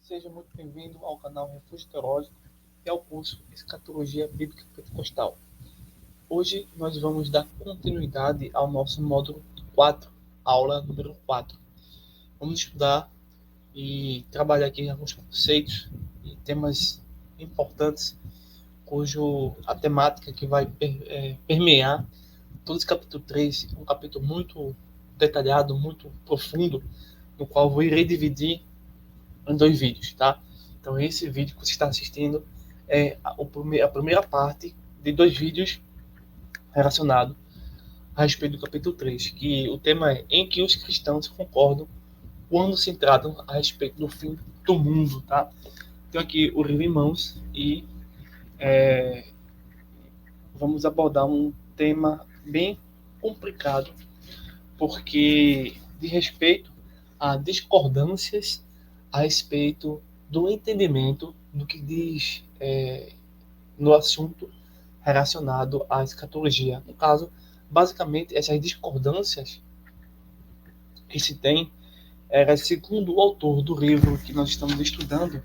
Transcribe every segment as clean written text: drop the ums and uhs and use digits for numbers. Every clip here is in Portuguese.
Seja muito bem-vindo ao canal Refúgio Teológico e ao curso Escatologia Bíblica Pentecostal. Hoje nós vamos dar continuidade ao nosso módulo 4, aula número 4. Vamos estudar e trabalhar aqui alguns conceitos e temas importantes, cujo a temática que vai permear todo esse capítulo 3, um capítulo muito detalhado, muito profundo, no qual eu irei dividir em dois vídeos, tá? Então, esse vídeo que você está assistindo é a primeira parte de dois vídeos relacionados a respeito do capítulo 3, que o tema é em que os cristãos concordam quando se tratam a respeito do fim do mundo, tá? Tenho aqui o livro em mãos e é, vamos abordar um tema bem complicado, porque de respeito a discordâncias a respeito do entendimento do que diz no assunto relacionado à escatologia. No caso, basicamente, essas discordâncias que se tem, segundo o autor do livro que nós estamos estudando,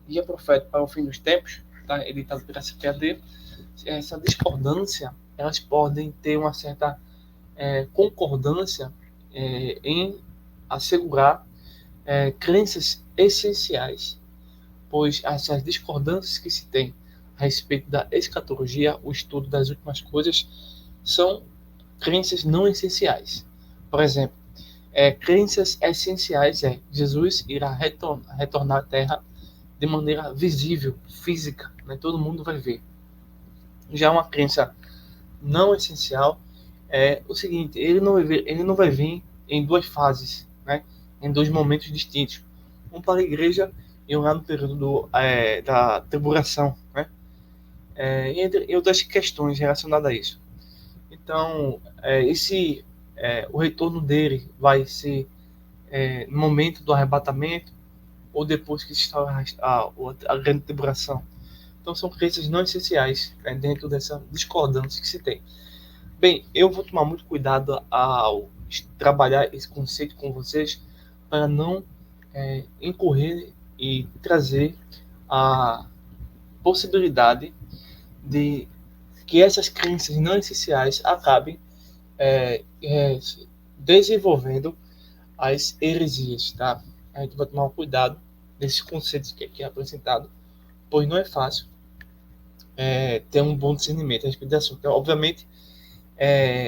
Guia Profético para o Fim dos Tempos, tá? Editado pela CPAD, essa discordância, elas podem ter uma certa concordância em assegurar crenças essenciais, pois essas discordâncias que se tem a respeito da escatologia, o estudo das últimas coisas, são crenças não essenciais. Por exemplo, crenças essenciais Jesus irá retornar à Terra de maneira visível, física, né? Todo mundo vai ver. Já uma crença não essencial é o seguinte: ele não vai vir em duas fases, né? Em dois momentos distintos, um para a igreja e um lá no período da tribulação, né? E outras questões relacionadas a isso. Então, o retorno dele vai ser no momento do arrebatamento ou depois que se instaurar a grande tribulação. Então, são crenças não essenciais, né, dentro dessa discordância que se tem. Bem, eu vou tomar muito cuidado ao trabalhar esse conceito com vocês para não incorrer e trazer a possibilidade de que essas crenças não essenciais acabem desenvolvendo as heresias, tá? A gente vai tomar um cuidado desses conceitos que aqui é apresentado, pois não é fácil ter um bom discernimento a respeito desse assunto. Então, obviamente,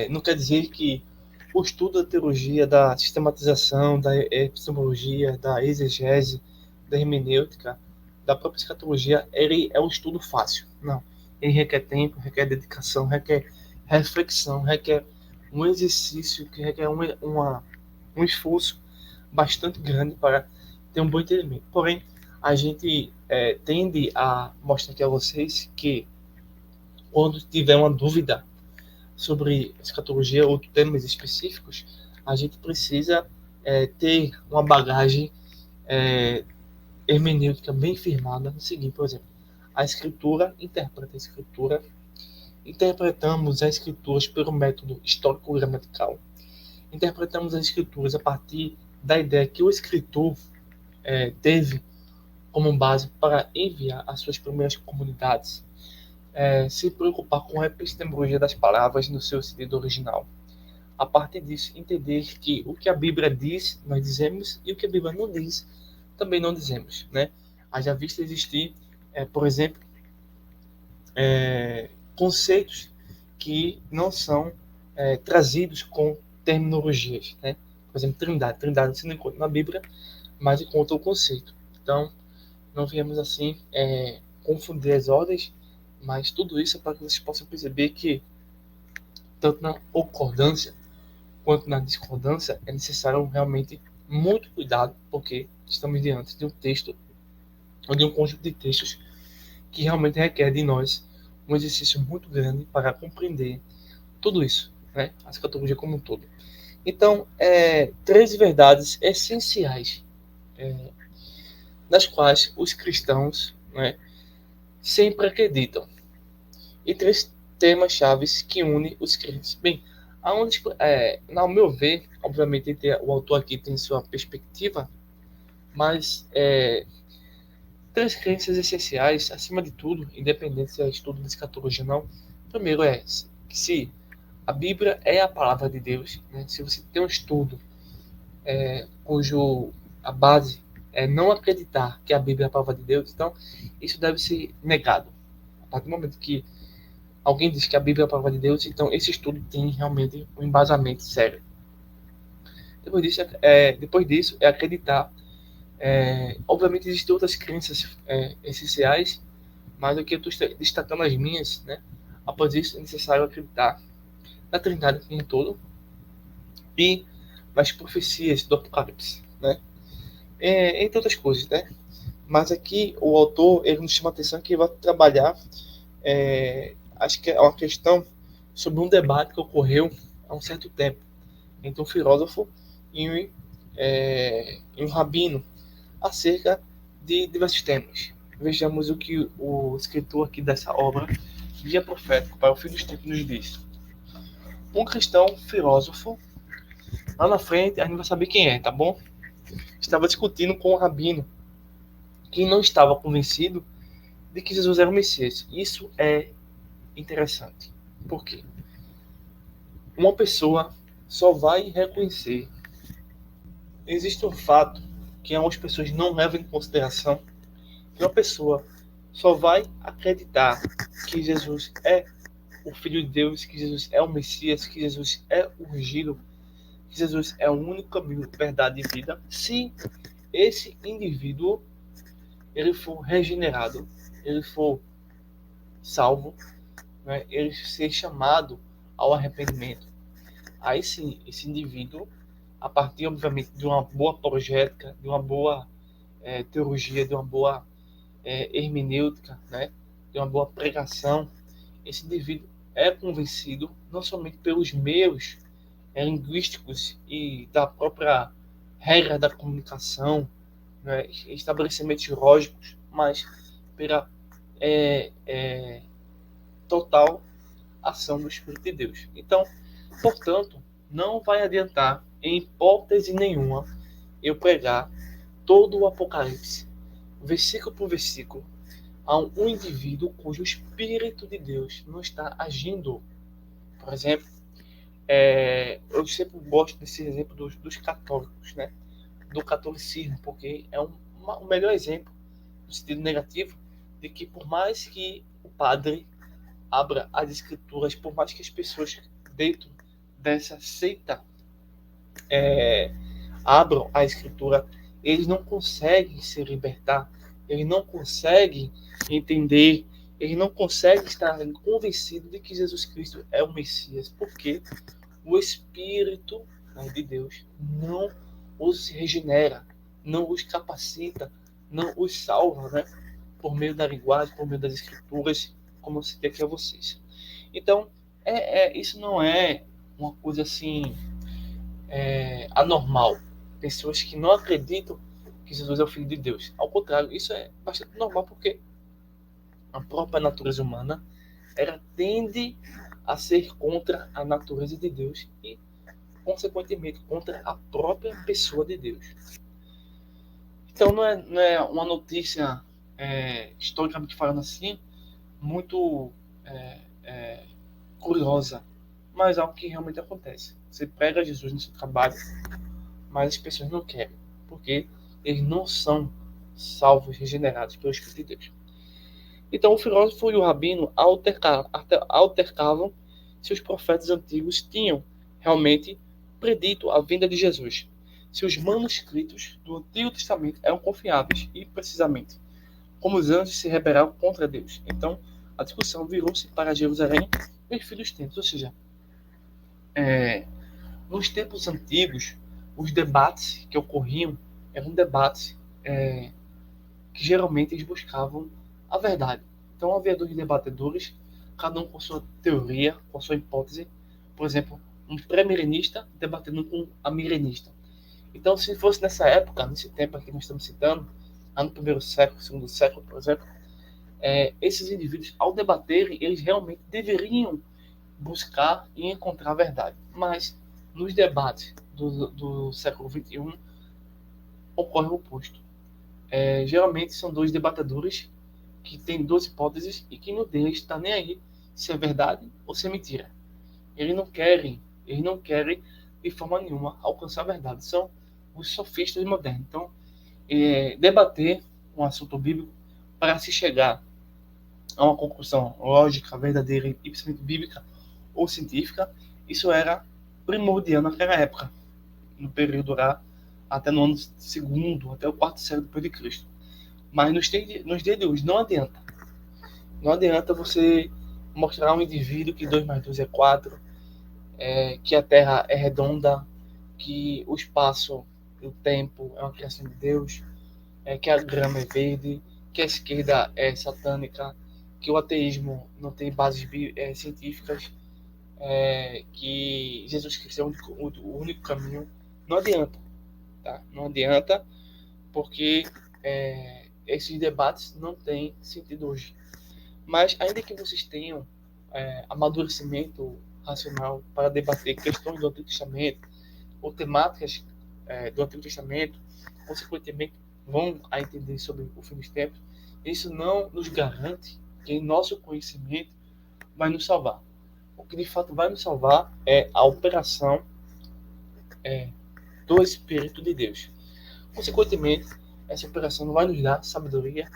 não quer dizer que o estudo da teologia, da sistematização, da epistemologia, da exegese, da hermenêutica, da própria escatologia, ele é um estudo fácil. Não. Ele requer tempo, requer dedicação, requer reflexão, requer um exercício que requer um esforço bastante grande para ter um bom entendimento. Porém, a gente tende a mostrar aqui a vocês que quando tiver uma dúvida sobre escatologia ou temas específicos, a gente precisa ter uma bagagem hermenêutica bem firmada no seguinte, por exemplo, a escritura interpreta a escritura, interpretamos as escrituras pelo método histórico-gramatical, interpretamos as escrituras a partir da ideia que o escritor teve como base para enviar as suas primeiras comunidades, se preocupar com a epistemologia das palavras no seu sentido original. A partir disso, entender que o que a Bíblia diz, nós dizemos, e o que a Bíblia não diz, também não dizemos, né? Haja visto existir, por exemplo, conceitos que não são trazidos com terminologias, né? Por exemplo, trindade. Trindade você não encontra na Bíblia, mas encontra o conceito. Então, não viemos assim confundir as ordens, mas tudo isso é para que vocês possam perceber que, tanto na concordância quanto na discordância, é necessário realmente muito cuidado, porque estamos diante de um texto, ou de um conjunto de textos, que realmente requer de nós um exercício muito grande para compreender tudo isso, né? A escatologia como um todo. Então, três verdades essenciais nas quais os cristãos, né, sempre acreditam. E três temas chaves que unem os crentes. Bem, ao meu ver, obviamente o autor aqui tem sua perspectiva, mas Três crenças essenciais, acima de tudo, independente se é estudo de escatologia ou não. Primeiro é que se a Bíblia é a palavra de Deus, né? Se você tem um estudo cujo a base é não acreditar que a Bíblia é a palavra de Deus, então isso deve ser negado. A partir do momento que alguém diz que a Bíblia é a palavra de Deus, então esse estudo tem realmente um embasamento sério. Depois disso é acreditar. Obviamente existem outras crenças essenciais, mas aqui eu estou destacando as minhas, né? Após isso é necessário acreditar na Trindade em todo e nas profecias do Apocalipse, né? Entre outras coisas, né? Mas aqui o autor ele nos chama a atenção que ele vai trabalhar, acho que é uma questão sobre um debate que ocorreu há um certo tempo entre um filósofo e um rabino acerca de diversos temas. Vejamos o que o escritor aqui dessa obra, Guia Profético para o Fim dos Tempos, nos diz. Um cristão filósofo, lá na frente a gente vai saber quem é, tá bom? Estava discutindo com um rabino que não estava convencido de que Jesus era o Messias. Isso é interessante. Por quê? Uma pessoa só vai reconhecer. Existe um fato que algumas pessoas não levam em consideração, que uma pessoa só vai acreditar que Jesus é o Filho de Deus, que Jesus é o Messias, que Jesus é o ungido, que Jesus é o único caminho, verdade e vida, se esse indivíduo ele for regenerado, ele for salvo, né, ele ser chamado ao arrependimento. Aí sim, esse indivíduo, a partir, obviamente, de uma boa apologética, de uma boa teologia, de uma boa hermenêutica, né, de uma boa pregação, esse indivíduo é convencido não somente pelos meios linguísticos e da própria regra da comunicação, né, estabelecimentos lógicos, mas pela total ação do Espírito de Deus. Então, portanto, não vai adiantar, em hipótese nenhuma, eu pregar todo o Apocalipse, versículo por versículo, a um indivíduo cujo Espírito de Deus não está agindo. Por exemplo, eu sempre gosto desse exemplo dos católicos, né? Do catolicismo, porque é o melhor exemplo, no sentido negativo, de que por mais que o padre abra as escrituras, por mais que as pessoas dentro dessa seita abram a escritura, eles não conseguem se libertar, eles não conseguem entender, eles não conseguem estar convencidos de que Jesus Cristo é o Messias, porque o Espírito, né, de Deus não os regenera, não os capacita, não os salva, né? Por meio da linguagem, por meio das escrituras, como eu citei aqui a vocês. Então, isso não é uma coisa assim anormal. Pessoas que não acreditam que Jesus é o Filho de Deus. Ao contrário, isso é bastante normal porque a própria natureza humana ela tende a ser contra a natureza de Deus e, consequentemente, contra a própria pessoa de Deus. Então, não é uma notícia, historicamente falando assim, muito curiosa, mas algo que realmente acontece. Você prega Jesus no seu trabalho, mas as pessoas não querem, porque eles não são salvos, regenerados pelo Espírito de Deus. Então o filósofo e o rabino altercavam se os profetas antigos tinham realmente predito a vinda de Jesus. Se os manuscritos do Antigo Testamento eram confiáveis e, precisamente, como os anjos se rebelaram contra Deus. Então a discussão virou-se para Jerusalém e fim dos tempos, ou seja, nos tempos antigos, os debates que ocorriam eram debates que geralmente eles buscavam a verdade. Então havia dois debatedores, cada um com sua teoria, com sua hipótese. Por exemplo, um pré-milenista debatendo com a milenista. Então, se fosse nessa época, nesse tempo aqui que nós estamos citando, lá no primeiro século, segundo século, por exemplo, esses indivíduos, ao debaterem, eles realmente deveriam buscar e encontrar a verdade. Mas, nos debates do século XXI, ocorre o oposto. Geralmente são dois debatedores que têm duas hipóteses e que nenhum deles está nem aí se é verdade ou se é mentira. Eles não querem de forma nenhuma alcançar a verdade. São os sofistas modernos. Então, debater um assunto bíblico para se chegar a uma conclusão lógica, verdadeira e principalmente bíblica ou científica, isso era primordial naquela época, no período lá, até no ano segundo, até o quarto século depois de Cristo. Mas nos dias de hoje não adianta. Não adianta você mostrar a um indivíduo que 2 mais 2 é 4, que a Terra é redonda, que o espaço e o tempo é uma criação de Deus, que a grama é verde, que a esquerda é satânica, que o ateísmo não tem bases científicas, que Jesus Cristo é o único caminho. Não adianta, tá? Não adianta, porque esses debates não têm sentido hoje. Mas ainda que vocês tenham amadurecimento racional para debater questões do Antigo Testamento ou temáticas do Antigo Testamento, consequentemente vão a entender sobre o fim dos tempos, isso não nos garante que nosso conhecimento vai nos salvar. O que de fato vai nos salvar é a operação do Espírito de Deus. Consequentemente, essa operação não vai nos dar sabedoria,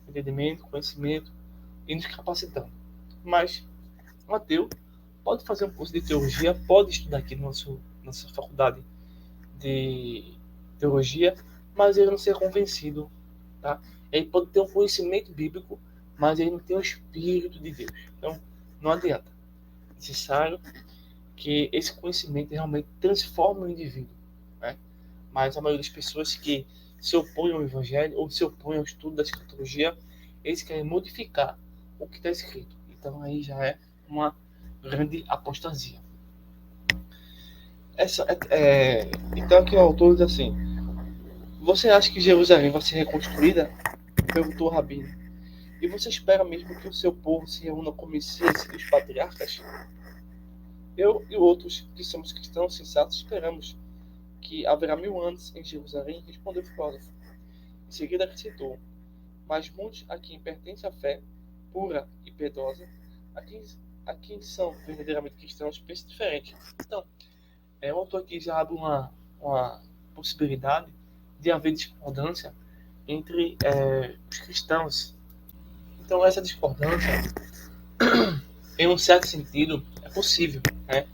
entendimento, conhecimento e nos capacitando. Mas um ateu pode fazer um curso de teologia, pode estudar aqui no nossa faculdade de teologia, mas ele não ser convencido, tá? Ele pode ter um conhecimento bíblico, mas ele não tem o Espírito de Deus. Então, não adianta. É necessário que esse conhecimento realmente transforme o indivíduo, né? Mas a maioria das pessoas que se opõem ao Evangelho ou se opõem ao estudo da escatologia, eles querem modificar o que está escrito. Então, aí já é uma grande apostasia. Então, aqui o autor diz assim: você acha que Jerusalém vai ser reconstruída? Perguntou o Rabino. E você espera mesmo que o seu povo se reúna como Messias e os patriarcas? Eu e outros que somos cristãos sensatos esperamos que haverá 1000 anos em Jerusalém, respondeu o filósofo. Em seguida acrescentou: mas muitos a quem pertence a fé pura e piedosa, a quem são verdadeiramente cristãos, pensam diferente. Então, o autor aqui já abre uma possibilidade de haver discordância entre os cristãos. Então, essa discordância, em um certo sentido, é possível, né?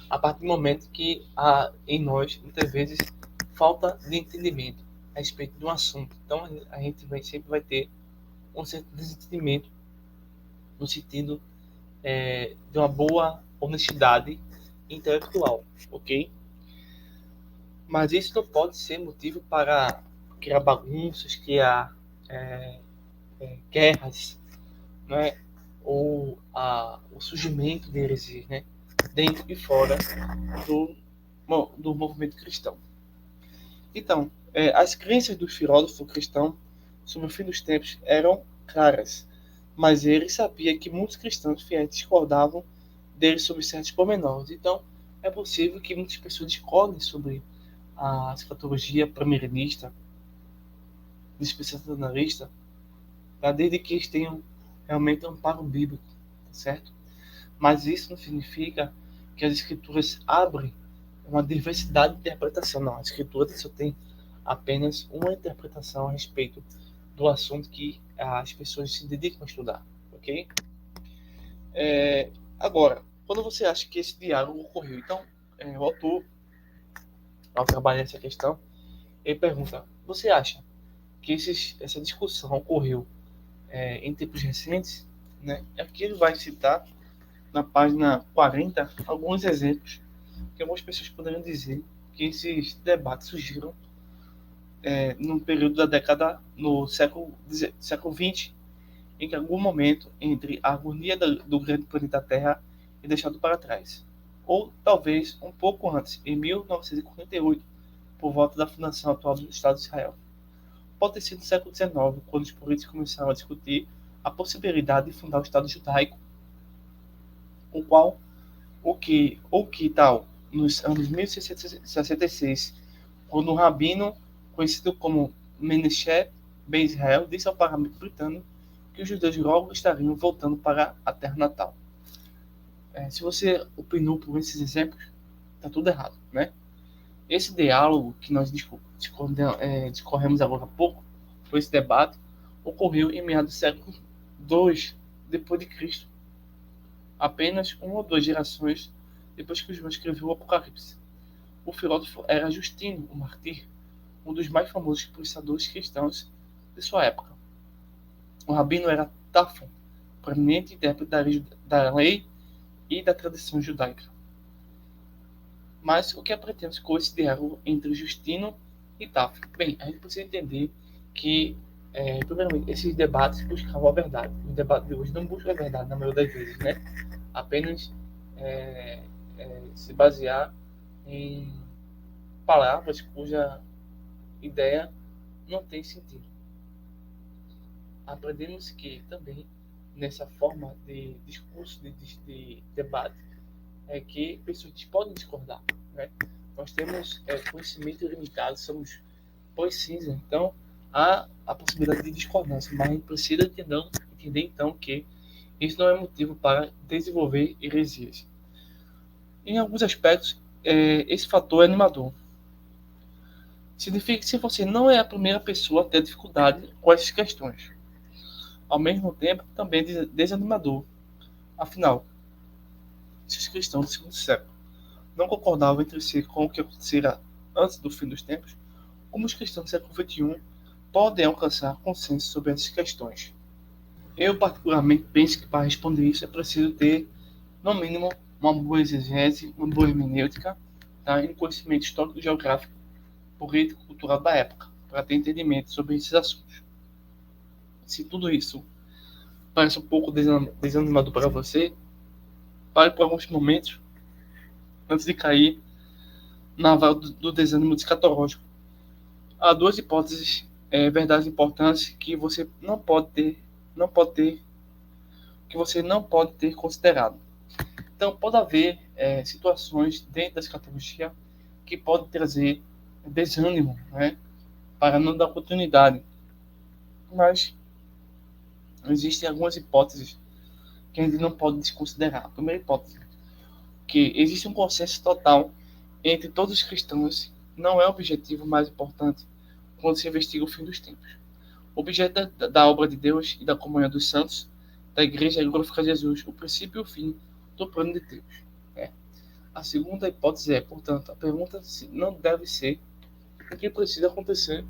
A partir do momento que há em nós, muitas vezes, falta de entendimento a respeito de um assunto. Então, a gente sempre vai ter um certo desentendimento no sentido de uma boa honestidade intelectual, ok? Mas isso não pode ser motivo para criar bagunças, criar guerras, né? Ou o surgimento de heresias, né? Dentro e fora do movimento cristão. Então, as crenças do filósofo cristão sobre o fim dos tempos eram claras, mas ele sabia que muitos cristãos fiéis discordavam dele sobre certos pormenores. Então, é possível que muitas pessoas discordem sobre a escatologia premilenista, dispensacionalista, tá? Desde que eles tenham realmente um amparo bíblico, tá certo? Mas isso não significa que as escrituras abrem uma diversidade de interpretação. Não, a escritura só tem apenas uma interpretação a respeito do assunto que as pessoas se dedicam a estudar, ok? Agora, quando você acha que esse diálogo ocorreu, então, o autor, ao trabalhar essa questão, ele pergunta: você acha que essa discussão ocorreu em tempos recentes? Né? Aqui ele vai citar, na página 40, alguns exemplos que algumas pessoas poderiam dizer que esses debates surgiram no período da década, no século XX, em que em algum momento entre a agonia do grande planeta Terra é deixado para trás. Ou talvez um pouco antes, em 1948, por volta da fundação atual do Estado de Israel. Pode ter sido no século XIX, quando os políticos começaram a discutir a possibilidade de fundar o Estado judaico, ou que tal, nos anos 1666, quando um rabino conhecido como Menachem bem Israel disse ao parlamento britânico que os judeus logo estariam voltando para a terra natal. Se você opinou por esses exemplos, está tudo errado, né? Esse diálogo que nós discorremos agora há pouco, foi esse debate, ocorreu em meados do século II depois de Cristo, apenas uma ou duas gerações depois que João escreveu o Apocalipse. O filósofo era Justino, o Mártir, um dos mais famosos pensadores cristãos de sua época. O rabino era Tafon, proeminente intérprete da lei e da tradição judaica. Mas o que aprendemos com esse diálogo entre Justino e Tafon? Bem, a gente precisa entender que, primeiramente, esses debates buscavam a verdade. O debate de hoje não busca a verdade, na maioria das vezes, né? Apenas se basear em palavras cuja ideia não tem sentido. Aprendemos que também nessa forma de discurso, de debate, é que pessoas podem discordar, né? Nós temos conhecimento limitado, somos pós cinza, então há a possibilidade de discordância, mas a gente precisa entender então que isso não é motivo para desenvolver heresias. Em alguns aspectos, esse fator é animador. Significa que se você não é a primeira pessoa a ter dificuldade com essas questões. Ao mesmo tempo, também é desanimador. Afinal, se os cristãos do segundo século não concordavam entre si com o que acontecera antes do fim dos tempos, como os cristãos do século XXI podem alcançar consenso sobre essas questões? Eu, particularmente, penso que para responder isso é preciso ter, no mínimo, uma boa exegese, uma boa hermenêutica, tá? E um conhecimento histórico-geográfico, político e cultural da época, para ter entendimento sobre esses assuntos. Se tudo isso parece um pouco desanimador para você, pare por alguns momentos antes de cair na vala do desânimo escatológico. Há duas hipóteses, verdades importantes que você não pode ter considerado. Então, pode haver situações dentro da escatologia que podem trazer desânimo, né, para não dar oportunidade. Mas existem algumas hipóteses que a gente não pode desconsiderar. A primeira hipótese, que existe um consenso total entre todos os cristãos, não é o objetivo mais importante quando se investiga o fim dos tempos. O objeto da obra de Deus e da comunhão dos santos, da igreja, é glorificar Jesus, o princípio e o fim do plano de Deus. A segunda hipótese é, portanto, a pergunta não deve ser o que precisa acontecer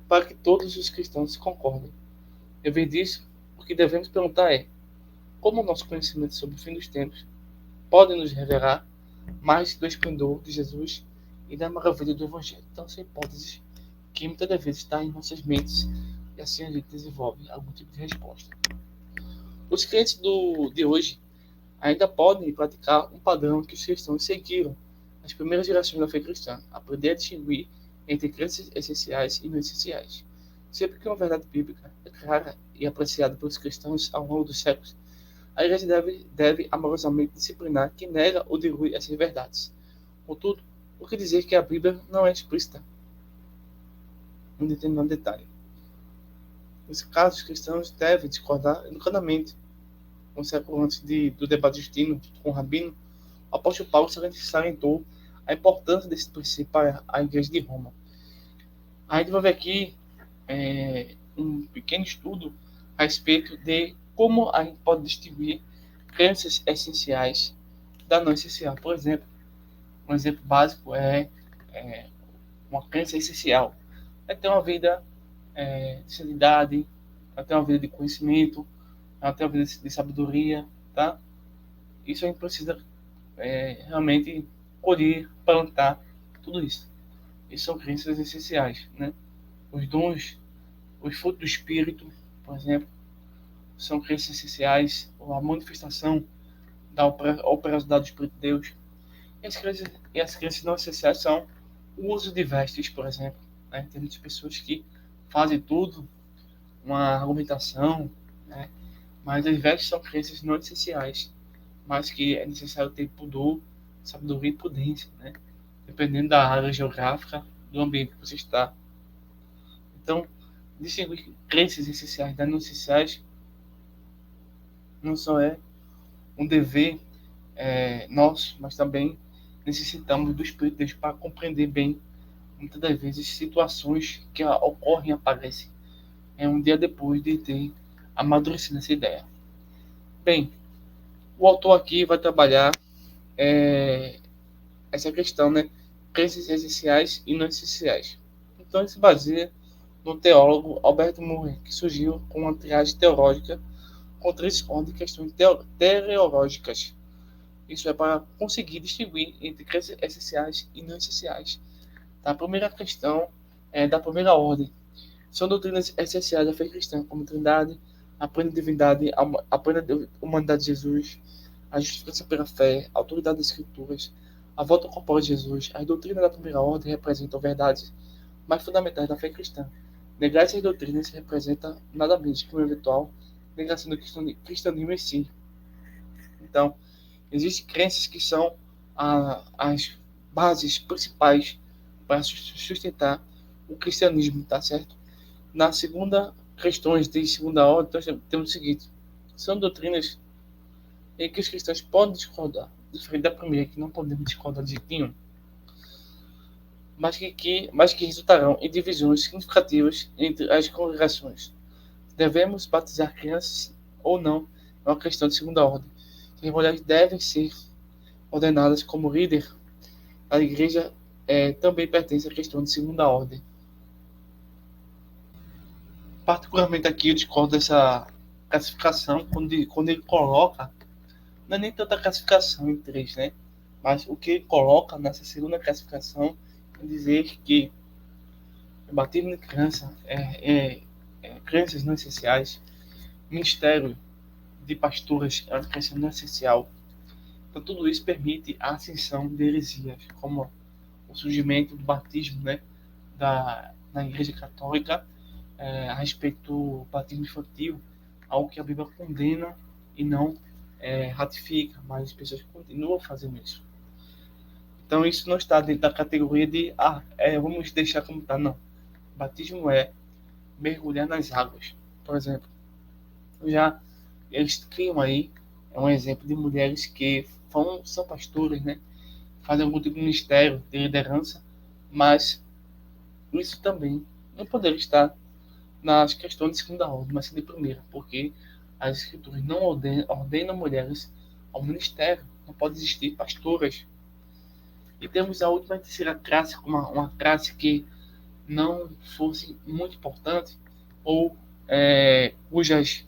para que todos os cristãos se concordem. Em vez disso, o que devemos perguntar é como o nosso conhecimento sobre o fim dos tempos pode nos revelar mais do esplendor de Jesus e da maravilha do Evangelho. Então, são hipóteses que muitas das vezes estão em nossas mentes e assim a gente desenvolve algum tipo de resposta. Os crentes de hoje ainda podem praticar um padrão que os cristãos seguiram nas primeiras gerações da fé cristã, aprender a distinguir entre crenças essenciais e não essenciais. Sempre que uma verdade bíblica é clara e apreciada pelos cristãos ao longo dos séculos, a igreja deve amorosamente disciplinar quem nega ou dilui essas verdades. Contudo, por que dizer que a Bíblia não é explícita em um determinado detalhe? Nesse caso, os cristãos devem discordar educadamente. Um século antes do debate justino com o rabino, o apóstolo Paulo salientou a importância desse princípio para a igreja de Roma. A gente vai ver aqui um pequeno estudo a respeito de como a gente pode distinguir crenças essenciais da não essencial. Por exemplo, um exemplo básico é uma crença essencial. É ter uma vida de santidade, é ter uma vida de conhecimento, é ter uma vida de sabedoria, tá? Isso a gente precisa realmente colher, plantar, tudo isso. Isso são crenças essenciais, né? Os dons, os frutos do Espírito, por exemplo, são crenças essenciais, a manifestação da operosidade do Espírito de Deus. E as crenças não essenciais são o uso de vestes, por exemplo. Né? Tem muitas pessoas que fazem tudo, uma argumentação, né? Mas as vestes são crenças não essenciais, mas que é necessário ter pudor, sabedoria e prudência, né? Dependendo da área geográfica, do ambiente que você está. Então, Distinguir crenças essenciais das não essenciais não só é um dever nosso, mas também necessitamos do Espírito de Deus para compreender bem, muitas das vezes, situações que ocorrem e aparecem um dia depois de ter amadurecido essa ideia. Bem, o autor aqui vai trabalhar essa questão, né? Crenças essenciais e não essenciais. Então, ele se baseia no teólogo Alberto Murray, que surgiu com uma triagem teológica com 3 ordens de questões teleológicas. Isso é para conseguir distinguir entre crenças essenciais e não essenciais. Tá? A primeira questão é da primeira ordem. São doutrinas essenciais da fé cristã, como a Trindade, a plena divindade, a plena humanidade de Jesus, a justificação pela fé, a autoridade das Escrituras, a volta corpórea de Jesus. As doutrinas da primeira ordem representam verdades mais fundamentais da fé cristã. Negar essas doutrinas representa nada menos que uma eventual negação do cristianismo em si. Então, existem crenças que são as bases principais para sustentar o cristianismo, tá certo? Na segunda, questões de segunda ordem, então, temos o seguinte: são doutrinas em que os cristãos podem discordar, diferente da primeira, que não podemos discordar de jeito nenhum, mas que resultarão em divisões significativas entre as congregações. Devemos batizar crianças ou não é uma questão de segunda ordem. As mulheres devem ser ordenadas como líder da igreja também pertence à questão de segunda ordem. Particularmente aqui eu discordo dessa classificação quando ele coloca, não é nem tanta classificação em 3, né? Mas o que ele coloca nessa segunda classificação é dizer que o batismo de criança crenças não essenciais, ministério de pastoras é uma crença não essencial. Então tudo isso permite a ascensão de heresias, como o surgimento do batismo, né, na Igreja Católica, a respeito do batismo infantil, algo que a Bíblia condena e não ratifica, mas as pessoas continuam fazendo isso. Então isso não está dentro da categoria de vamos deixar como está, não. Batismo é mergulhar nas águas, por exemplo. Já eles criam aí um exemplo de mulheres que são pastoras, né? Fazem algum tipo de ministério de liderança, mas isso também não poderia estar nas questões de segunda ordem, mas sim de primeira, porque as escrituras não ordenam mulheres ao ministério, não pode existir pastoras. E temos a última e terceira classe, uma classe que não fosse muito importante, ou cujas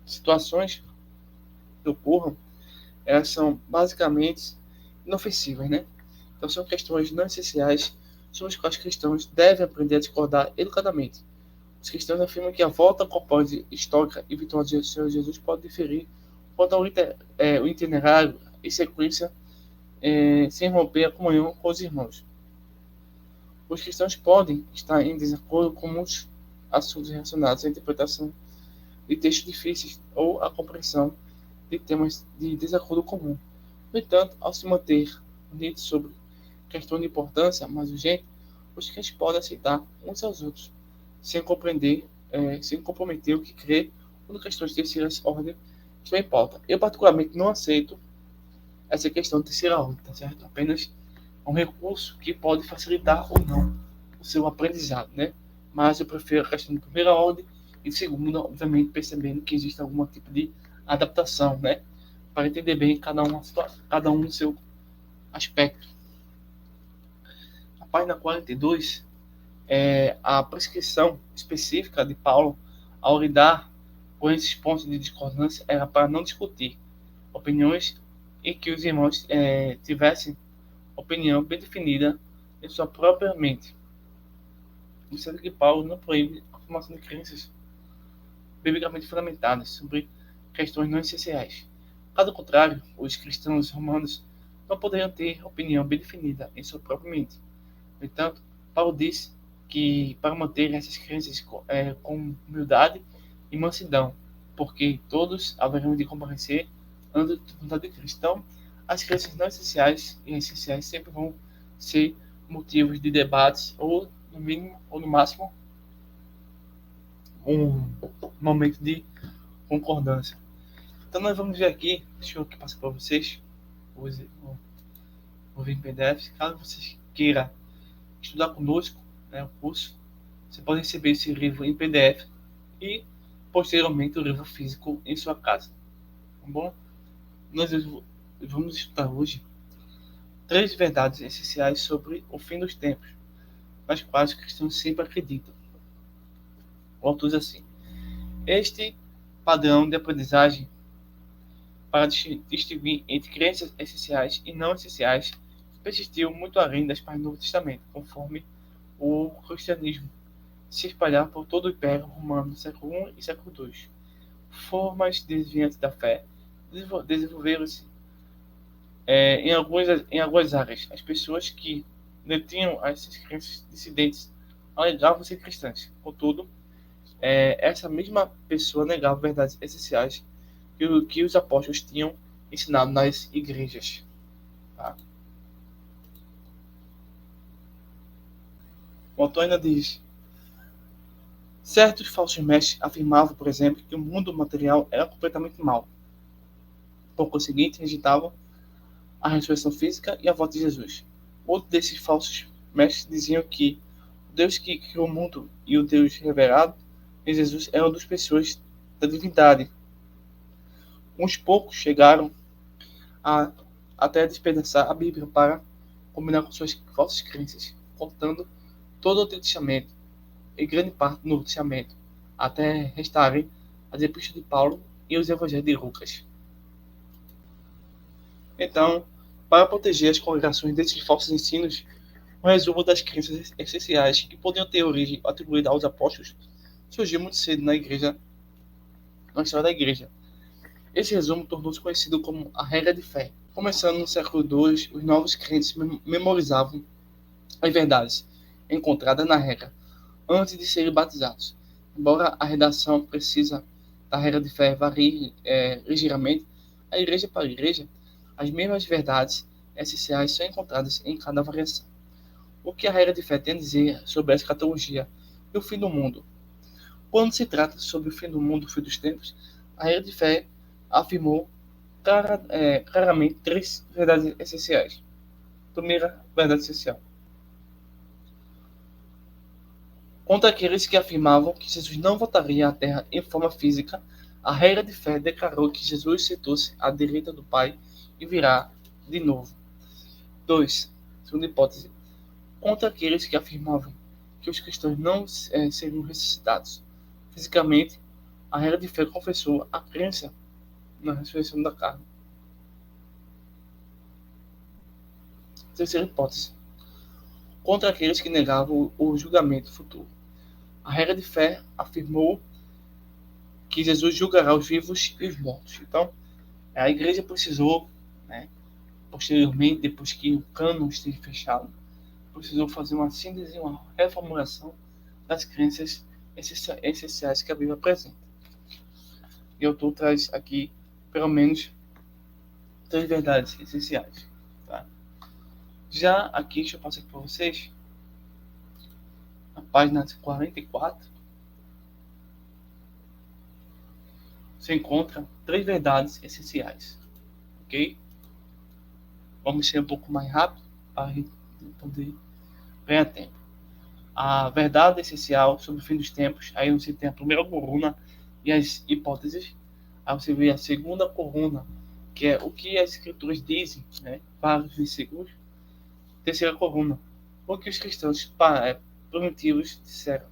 situações que ocorram, elas são basicamente inofensivas, né? Então são questões não essenciais sobre as quais os cristãos devem aprender a discordar educadamente. Os cristãos afirmam que a volta corpórea histórica e vitória do Senhor Jesus pode diferir quanto ao o itinerário e sequência sem romper a comunhão com os irmãos. Os cristãos podem estar em desacordo com muitos assuntos relacionados à interpretação de textos difíceis ou à compreensão de temas de desacordo comum. No entanto, ao se manter unidos sobre questão de importância mais urgente, os crentes podem aceitar uns aos outros, sem comprometer o que crê quando questões de terceira ordem estão em pauta. Eu, particularmente, não aceito essa questão de terceira ordem, tá certo? Apenas um recurso que pode facilitar ou não o seu aprendizado, né? Mas eu prefiro a questão de primeira ordem e segunda, obviamente, percebendo que existe algum tipo de adaptação, né? Para entender bem cada um no seu aspecto. A página 42 a prescrição específica de Paulo ao lidar com esses pontos de discordância era para não discutir opiniões e que os irmãos tivessem opinião bem definida em sua própria mente. Sendo que Paulo não proíbe a formação de crenças biblicamente fundamentadas sobre questões não essenciais. Caso contrário, os cristãos romanos não poderiam ter opinião bem definida em sua própria mente. No entanto, Paulo diz que para manter essas crenças com humildade e mansidão, porque todos haverão de comparecer ante a vontade de Cristo. Então, as crenças não essenciais e essenciais sempre vão ser motivos de debates, ou no mínimo, ou no máximo, um momento de concordância. Então nós vamos ver aqui, deixa eu aqui passar para vocês, vou ver em PDF, caso vocês queiram estudar conosco, né, o curso, você pode receber esse livro em PDF e posteriormente o livro físico em sua casa, tá bom? Nós vamos estudar hoje 3 verdades essenciais sobre o fim dos tempos, nas quais os cristãos sempre acreditam. O autor diz assim: este padrão de aprendizagem para distinguir entre crenças essenciais e não essenciais persistiu muito além das páginas do Novo Testamento, conforme o cristianismo se espalhar por todo o Império Romano do século I e século II. Formas desviantes da fé desenvolveram-se em algumas áreas. As pessoas que detinham essas crenças dissidentes alegavam ser cristãs. Contudo, essa mesma pessoa negava verdades essenciais que os apóstolos tinham ensinado nas igrejas. Tá? O autor ainda diz: certos falsos mestres afirmavam, por exemplo, que o mundo material era completamente mau. Por conseguinte, rejeitavam a ressurreição física e a volta de Jesus. Outro desses falsos mestres diziam que o Deus que criou o mundo e o Deus revelado em Jesus eram duas pessoas da divindade. Uns poucos chegaram até despedaçar a Bíblia para combinar com suas falsas crenças, contando todo o Antigo Testamento e grande parte do Novo Testamento, até restarem as Epístolas de Paulo e os Evangelhos de Lucas. Então, para proteger as congregações desses falsos ensinos, um resumo das crenças essenciais que podiam ter origem atribuída aos apóstolos surgiu muito cedo na história da igreja. Esse resumo tornou-se conhecido como a regra de fé. Começando no século II, os novos crentes memorizavam as verdades encontradas na regra antes de serem batizados. Embora a redação precisa da regra de fé varie ligeiramente, a igreja para a igreja, as mesmas verdades essenciais são encontradas em cada variação. O que a regra de fé tem a dizer sobre a escatologia e o fim do mundo? Quando se trata sobre o fim do mundo, o fim dos tempos, a regra de fé afirmou claramente 3 verdades essenciais. Primeira verdade essencial: contra aqueles que afirmavam que Jesus não voltaria à Terra em forma física, a regra de fé declarou que Jesus sentou-se à direita do Pai e virá de novo. 2. Segunda hipótese: contra aqueles que afirmavam que os cristãos não seriam ressuscitados fisicamente, a regra de fé confessou a crença na ressurreição da carne. Terceira hipótese: contra aqueles que negavam o julgamento futuro. A regra de fé afirmou que Jesus julgará os vivos e os mortos. Então, a igreja precisou, posteriormente, depois que o cânon esteve fechado, precisou fazer uma síntese, uma reformulação das crenças essenciais que a Bíblia apresenta. E o autor traz aqui, pelo menos, 3 verdades essenciais. Tá? Já aqui, deixa eu passar aqui para vocês, na página 44, você encontra 3 verdades essenciais. Ok? Vamos ser um pouco mais rápido para a gente poder ganhar tempo. A verdade essencial sobre o fim dos tempos, aí você tem a primeira coluna e as hipóteses. Aí você vê a segunda coluna, que é o que as escrituras dizem, vários versículos. Terceira coluna, o que os cristãos primitivos disseram.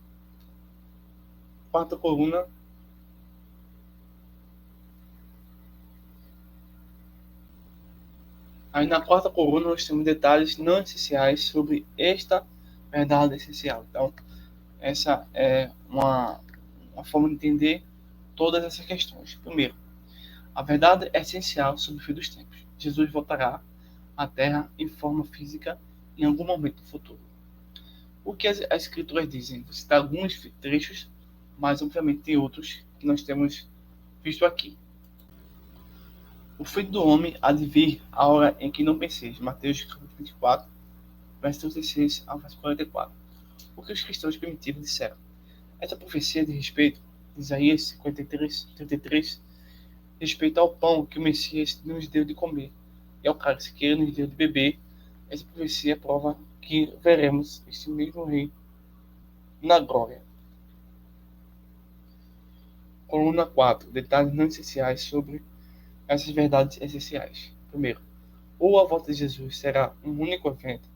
Quarta coluna, aí na quarta coluna nós temos detalhes não essenciais sobre esta verdade essencial. Então, essa é uma forma de entender todas essas questões. Primeiro, a verdade é essencial sobre o fim dos tempos. Jesus voltará à Terra em forma física em algum momento do futuro. O que as escrituras dizem? Vou citar alguns trechos, mas obviamente tem outros que nós temos visto aqui. O Filho do Homem há de vir a hora em que não penseis. Mateus 24, verso 36 ao verso 44. O que os cristãos primitivos disseram? Essa profecia de respeito, de Isaías 53, respeito ao pão que o Messias nos deu de comer e ao cálice que ele nos deu de beber. Essa profecia prova que veremos este mesmo rei na glória. Coluna 4. Detalhes não essenciais sobre essas verdades essenciais. Primeiro, ou a volta de Jesus será um único evento,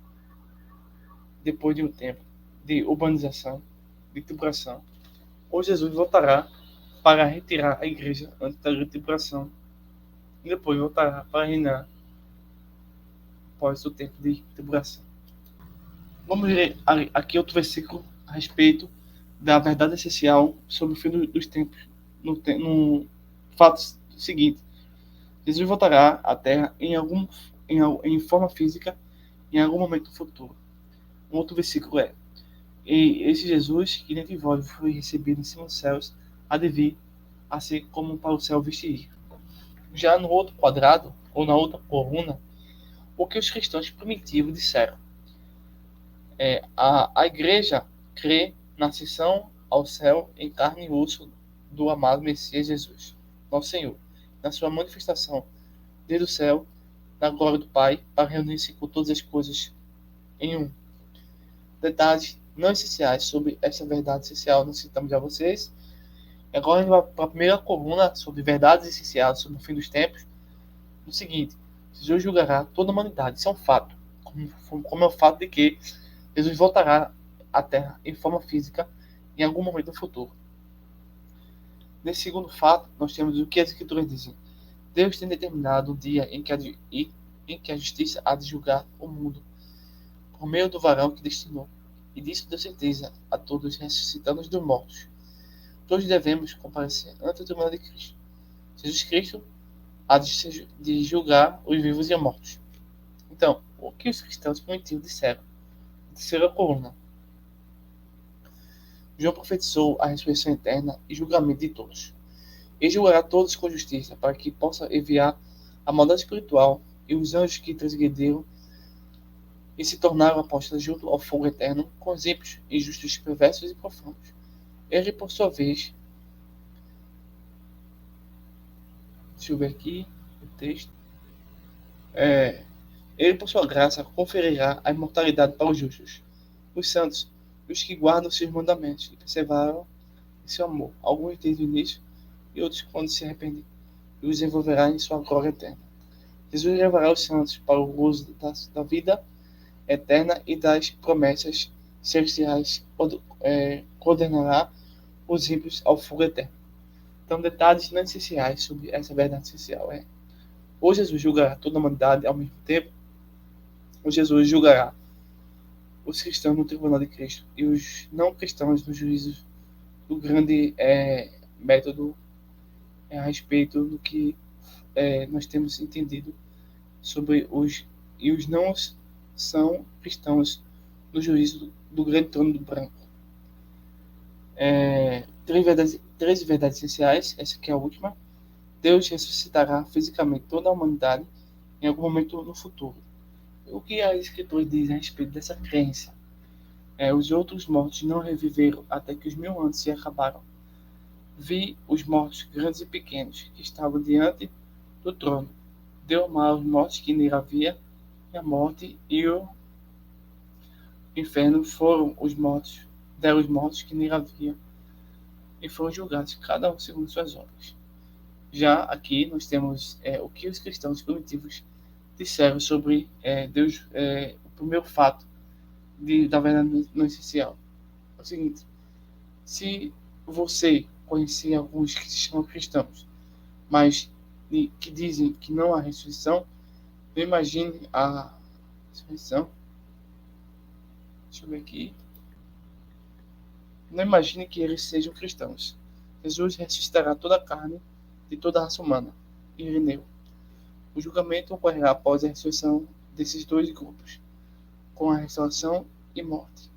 depois de um tempo de urbanização, de tribulação, ou Jesus voltará para retirar a igreja antes da grande tribulação e depois voltará para reinar após o tempo de tribulação. Vamos ler aqui outro versículo a respeito da verdade essencial sobre o fim dos tempos, no fato seguinte: Jesus voltará à Terra em forma física em algum momento futuro. Um outro versículo é: e esse Jesus que dentre vós foi recebido em cima dos céus, há de vir, assim como para o céu vestir. Já no outro quadrado, ou na outra coluna, o que os cristãos primitivos disseram. A igreja crê na ascensão ao céu em carne e osso do amado Messias Jesus, nosso Senhor, na sua manifestação desde o céu, na glória do Pai, para reunir-se com todas as coisas em um. Detalhes não essenciais sobre essa verdade essencial nós citamos a vocês. Agora a gente vai para a primeira coluna sobre verdades essenciais sobre o fim dos tempos. O seguinte: Jesus julgará toda a humanidade. Isso é um fato. Como é o fato de que Jesus voltará à Terra em forma física em algum momento do futuro. Nesse segundo fato, nós temos o que as Escrituras dizem. Deus tem determinado o dia em que a justiça há de julgar o mundo, por meio do varão que destinou. E disso deu certeza a todos ressuscitando dos mortos. Todos devemos comparecer ante o tribunal de Cristo. Jesus Cristo há de julgar os vivos e os mortos. Então, o que os cristãos primitivos disseram? Terceira coluna. João profetizou a ressurreição eterna e julgamento de todos. Ele julgará todos com justiça, para que possa enviar a maldade espiritual e os anjos que transgrediram e se tornaram apóstolos junto ao fogo eterno, com os ímpios, injustos, perversos e profanos. Ele, por sua vez, deixa eu ver aqui o texto. Ele, por sua graça, conferirá a imortalidade para os justos, os santos, os que guardam seus mandamentos e perseveraram em seu amor, alguns desde o início e outros quando se arrependem, e os envolverá em sua glória eterna. Jesus levará os santos para o gozo da vida eterna e das promessas celestiais, condenará os ímpios ao fogo eterno. Então, detalhes não essenciais sobre essa verdade essencial é: ou Jesus julgará toda a humanidade ao mesmo tempo, ou Jesus julgará os cristãos no tribunal de Cristo e os não cristãos no juízo do grande método a respeito do que nós temos entendido sobre os não são cristãos no juízo do grande trono do branco. Três verdades essenciais, essa aqui é a última. Deus ressuscitará fisicamente toda a humanidade em algum momento no futuro. O que a Escritura diz a respeito dessa crença? Os outros mortos não reviveram até que os 1000 anos se acabaram. Vi os mortos grandes e pequenos que estavam diante do trono. Deu mal aos mortos que nele havia, e a morte e o inferno deram os mortos que nele havia, e foram julgados cada um segundo suas obras. Já aqui nós temos o que os cristãos primitivos disseram sobre Deus, o primeiro fato da verdade não essencial. É o seguinte: se você conhecer alguns que se chamam cristãos, mas que dizem que não há ressurreição, não imagine a ressurreição. Deixa eu ver aqui. Não imagine que eles sejam cristãos. Jesus ressuscitará toda a carne de toda a raça humana. Ireneu. O julgamento ocorrerá após a ressurreição desses dois grupos, com a restauração e morte.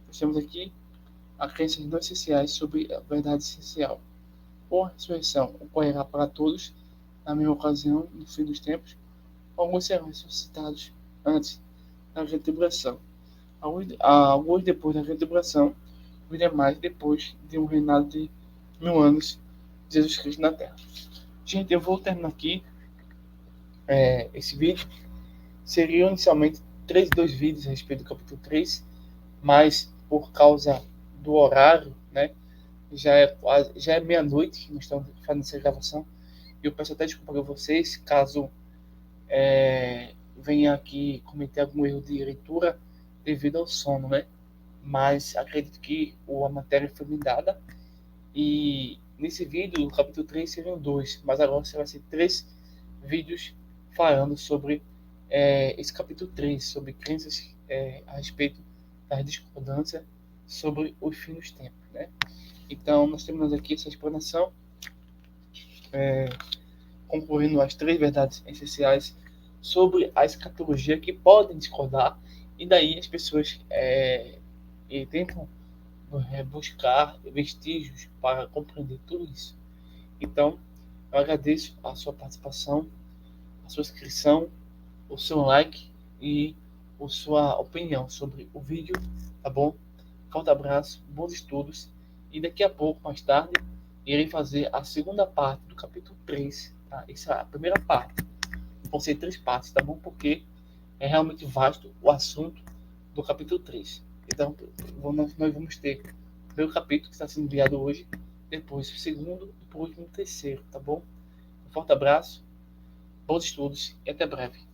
Nós temos aqui a crenças não essenciais sobre a verdade essencial. Ou a ressurreição ocorrerá para todos na mesma ocasião, no fim dos tempos, alguns serão ressuscitados antes da grande tribulação. Alguns depois da grande tribulação viria mais depois de um reinado de 1000 anos de Jesus Cristo na Terra. Gente, eu vou terminar aqui esse vídeo. Seriam inicialmente dois vídeos a respeito do capítulo 3, mas por causa do horário, né, já é meia-noite que nós estamos fazendo essa gravação, e eu peço até desculpa a vocês caso venha aqui cometer algum erro de leitura devido ao sono, né? Mas acredito que a matéria foi me dada, e nesse vídeo, no capítulo 3, seriam dois, mas agora vai ser 3 vídeos falando sobre esse capítulo 3, sobre crenças a respeito das discordâncias sobre os fins dos tempos, né? Então, nós temos aqui essa explanação, concluindo as 3 verdades essenciais sobre a escatologia que podem discordar, e daí as pessoas tentam buscar vestígios para compreender tudo isso. Então, eu agradeço a sua participação, a sua inscrição, o seu like e a sua opinião sobre o vídeo, tá bom? Forte abraço, bons estudos, e daqui a pouco, mais tarde, irei fazer a segunda parte do capítulo 3, tá? Essa é a primeira parte. Vão ser 3 partes, tá bom? Porque é realmente vasto o assunto do capítulo 3. Então, nós vamos ter o primeiro capítulo que está sendo enviado hoje, depois o segundo e por último o terceiro, tá bom? Um forte abraço, bons estudos e até breve.